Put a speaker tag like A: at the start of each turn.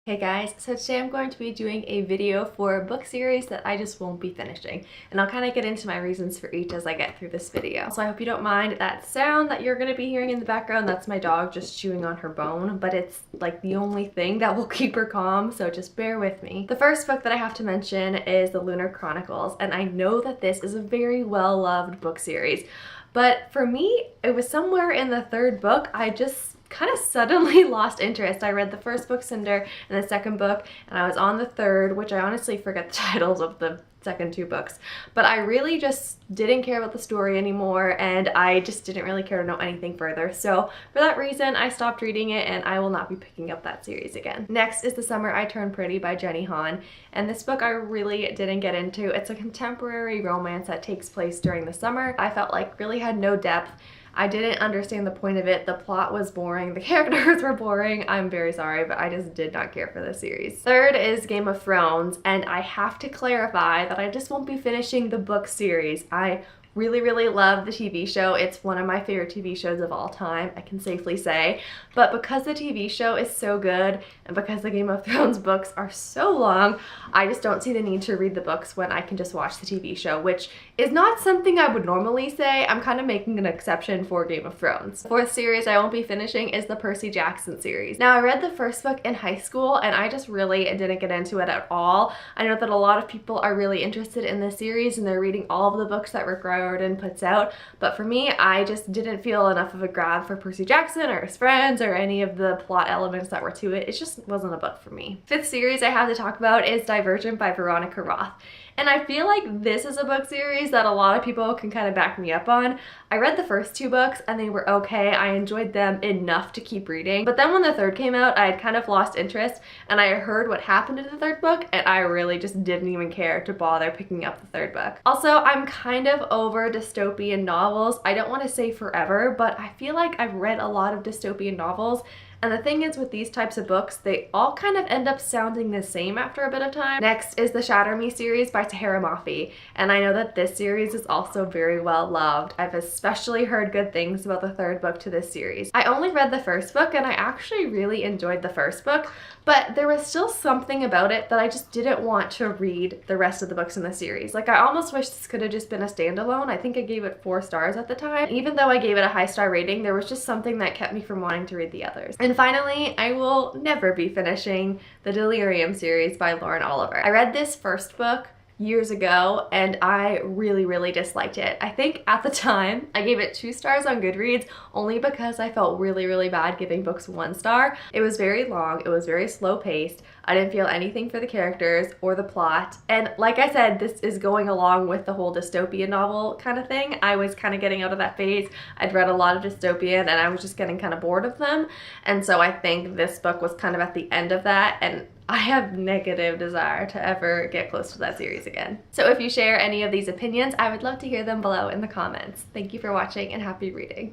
A: Hey guys, so today I'm going to be doing a video for a book series that I just won't be finishing, and I'll kind of get into my reasons for each as I get through this video. So I hope you don't mind that sound that you're going to be hearing in the background. That's my dog just chewing on her bone, but it's like the only thing that will keep her calm, so just bear with me. The first book that I have to mention is The Lunar Chronicles, and I know that this is a very well-loved book series, but for me, it was somewhere in the third book I just kind of suddenly lost interest. I read the first book, Cinder, and the second book, and I was on the third, which I honestly forget the titles of the second two books, but I really just didn't care about the story anymore, and I just didn't really care to know anything further. So for that reason, I stopped reading it, and I will not be picking up that series again. Next is The Summer I Turned Pretty by Jenny Han, and this book I really didn't get into. It's a contemporary romance that takes place during the summer. I felt like really had no depth. I didn't understand the point of it. The plot was boring. The characters were boring. I'm very sorry, but I just did not care for this series. Third is Game of Thrones, and I have to clarify that I just won't be finishing the book series. I really love the TV show. It's one of my favorite TV shows of all time, I can safely say. But because the TV show is so good and because the Game of Thrones books are so long, I just don't see the need to read the books when I can just watch the TV show, which is not something I would normally say. I'm kind of making an exception for Game of Thrones. The fourth series I won't be finishing is the Percy Jackson series. Now, I read the first book in high school and I just really didn't get into it at all. I know that a lot of people are really interested in this series and they're reading all of the books that Rick Riordan puts out, but for me, I just didn't feel enough of a grab for Percy Jackson or his friends or any of the plot elements that were to it. It just wasn't a book for me. Fifth series I have to talk about is Divergent by Veronica Roth. And I feel like this is a book series that a lot of people can kind of back me up on. I read the first two books and they were okay. I enjoyed them enough to keep reading. But then when the third came out, I had kind of lost interest and I heard what happened in the third book and I really just didn't even care to bother picking up the third book. Also, I'm kind of over dystopian novels. I don't want to say forever, but I feel like I've read a lot of dystopian novels. And the thing is with these types of books, they all kind of end up sounding the same after a bit of time. Next is the Shatter Me series by Tahereh Mafi, and I know that this series is also very well loved. I've especially heard good things about the third book to this series. I only read the first book and I actually really enjoyed the first book, but there was still something about it that I just didn't want to read the rest of the books in the series. Like, I almost wish this could have just been a standalone. I think I gave it 4 stars at the time. Even though I gave it a high star rating, there was just something that kept me from wanting to read the others. And finally, I will never be finishing the Delirium series by Lauren Oliver. I read this first book years ago and I really disliked it. I think at the time I gave it 2 stars on Goodreads only because I felt really bad giving books 1 star. It was very long, it was very slow paced, I didn't feel anything for the characters or the plot, and like I said, this is going along with the whole dystopian novel kind of thing. I was kind of getting out of that phase. I'd read a lot of dystopian and I was just getting kind of bored of them, and so I think this book was kind of at the end of that, and I have negative desire to ever get close to that series again. So if you share any of these opinions, I would love to hear them below in the comments. Thank you for watching and happy reading.